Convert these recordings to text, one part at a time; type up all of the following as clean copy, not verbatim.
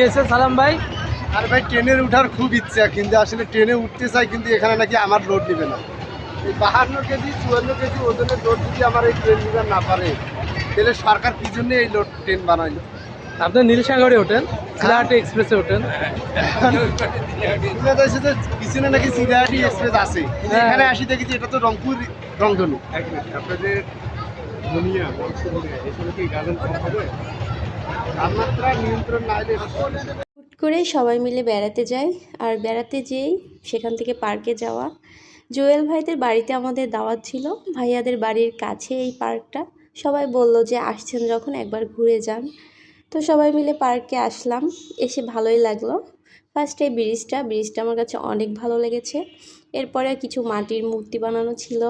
হয়েছে সালাম ভাই? আর ভাই ট্রেনের উঠার খুব ইচ্ছা, কিন্তু আসলে ট্রেনে উঠতে চাই, কিন্তু এখানে নাকি আমার লোড নেবে না। এই 52 কেজি 54 কেজি ওজনের লোড যদি আমার এই ট্রেন নিতে না পারে, তাহলে সরকার কি জন্য এই লোড ট্রেন বানাইলো? আপনি নীলসাগরে ওঠেন, চিলাহাটি এক্সপ্রেসে ওঠেন। পিছনে নাকি চিলাহাটি এক্সপ্রেস আছে, কিন্তু হ্যাঁ। এখানে আসি দেখি যে এটা তো রংপুর রংধনু। আপনাদের দুনিয়া এখানে কি গাজন কম হবে? তাপমাত্রা নিয়ন্ত্রণ না হলে হুট করে সবাই মিলে বেড়াতে যাই, আর বেড়াতে যেই সেখান থেকে পার্কে যাওয়া। জুয়েল ভাইদের বাড়িতে আমাদের দাওয়াত ছিল, ভাইয়াদের বাড়ির কাছে এই পার্কটা। সবাই বলল যে আসছেন যখন একবার ঘুরে যান। তো সবাই মিলে পার্কে আসলাম, এসে ভালোই লাগলো। ফার্স্টে ব্রিজটা আমার কাছে অনেক ভালো লেগেছে। এরপরে কিছু মাটির মূর্তি বানানো ছিল,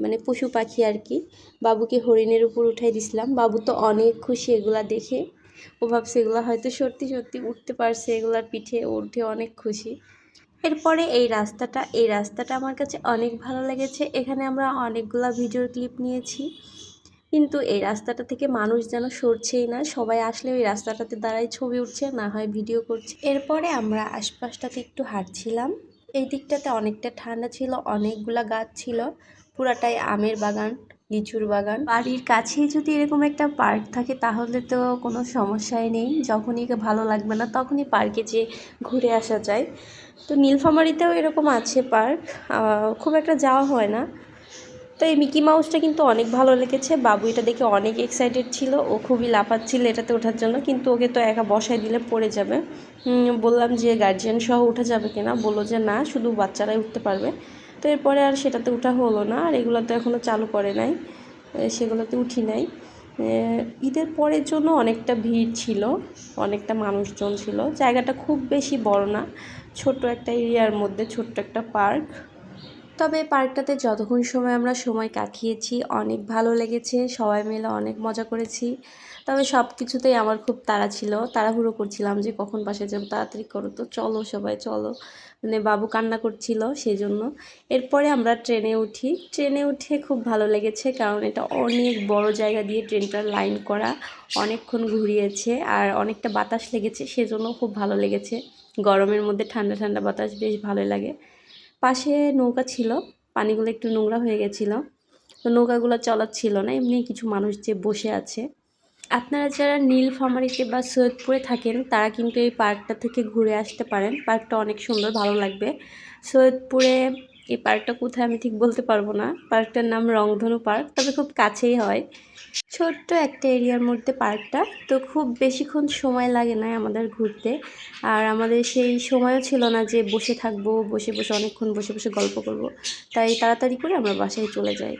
মানে পশু পাখি আর কি। বাবুকে হরিণের উপর উঠাই দিছিলাম, বাবু তো অনেক খুশি এগুলা দেখে। ও ভাবছে এগুলো হয়তো সত্যি সত্যি উঠতে পারছে, এগুলার পিঠে উঠে অনেক খুশি। এরপরে এই রাস্তাটা আমার কাছে অনেক ভালো লেগেছে। এখানে আমরা অনেকগুলা ভিডিওর ক্লিপ নিয়েছি, কিন্তু এই রাস্তাটা থেকে মানুষ যেন সরছেই না। সবাই আসলে ওই রাস্তাটাতে দাঁড়ায় ছবি উঠছে, না হয় ভিডিও করছে। এরপরে আমরা আশপাশটাতে একটু হাঁটছিলাম। এই দিকটাতে অনেকটা ঠান্ডা ছিল, অনেকগুলা গাছ ছিল, পুরাটাই আমের বাগান, লিচুর বাগান। বাড়ির কাছেই যদি এরকম একটা পার্ক থাকে তাহলে তো কোনো সমস্যাই নেই, যখনই ভালো লাগবে না তখনই পার্কে যেয়ে ঘুরে আসা যায়। তো নীলফামারীতেও এরকম আছে পার্ক, খুব একটা যাওয়া হয় না। তো এই মিকি মাউসটা কিন্তু অনেক ভালো লেগেছে, বাবু এটা দেখে অনেক এক্সাইটেড ছিল, ও খুবই লাফাচ্ছিল এটাতে ওঠার জন্য, কিন্তু ওকে তো একা বসায় দিলে পড়ে যাবে। বললাম যে গার্জিয়ান সহ উঠা যাবে কিনা, বললো যে না, শুধু বাচ্চারাই উঠতে পারবে। তো এরপরে আর সেটাতে উঠা হলো না, আর এগুলো তো এখনও চালু করে নাই, সেগুলোতে উঠি নাই। ঈদের পরের জন্য অনেকটা ভিড় ছিল, অনেকটা মানুষজন ছিল। জায়গাটা খুব বেশি বড় না, ছোট্ট একটা এরিয়ার মধ্যে ছোট্ট একটা পার্ক। তবে পার্কটাতে যতক্ষণ সময় আমরা সময় কাটিয়েছি অনেক ভালো লেগেছে, সবাই মিলে অনেক মজা করেছি। তবে সব কিছুতেই আমার খুব তাড়া ছিল, তাড়াহুড়ো করছিলাম যে কখন বাসায় যাবো, তাড়াতাড়ি করো তো, চলো সবাই চলো, মানে বাবু কান্না করছিল সেই জন্য। এরপরে আমরা ট্রেনে উঠে খুব ভালো লেগেছে, কারণ এটা অনেক বড় জায়গা দিয়ে ট্রেনটার লাইন করা, অনেকক্ষণ ঘুরিয়েছে আর অনেকটা বাতাস লেগেছে, সেজন্য খুব ভালো লেগেছে। গরমের মধ্যে ঠান্ডা ঠান্ডা বাতাস বেশ ভালোই লাগে। পাশে নৌকা ছিল, পানিগুলো একটু নোংরা হয়ে গেছিলো, তো নৌকাগুলো চলাচ্ছিল না, এমনি কিছু মানুষ যে বসে আছে। আপনারা যারা নীলফামারীতে বা সৈয়দপুরে থাকেন তারা কিন্তু এই পার্কটা থেকে ঘুরে আসতে পারেন, পার্কটা অনেক সুন্দর, ভালো লাগবে। সৈয়দপুরে এই পার্কটা কোথায় আমি ঠিক বলতে পারবো না, পার্কটার নাম রংধনু পার্ক, তবে খুব কাছেই হয়। ছোট্ট একটা এরিয়ার মধ্যে পার্কটা, তো খুব বেশিক্ষণ সময় লাগে না আমাদের ঘুরতে। আর আমাদের সেই সময়ও ছিল না যে বসে থাকবো, বসে বসে অনেকক্ষণ বসে বসে গল্প করব, তাই তাড়াতাড়ি করে আমরা বাসায় চলে যাই।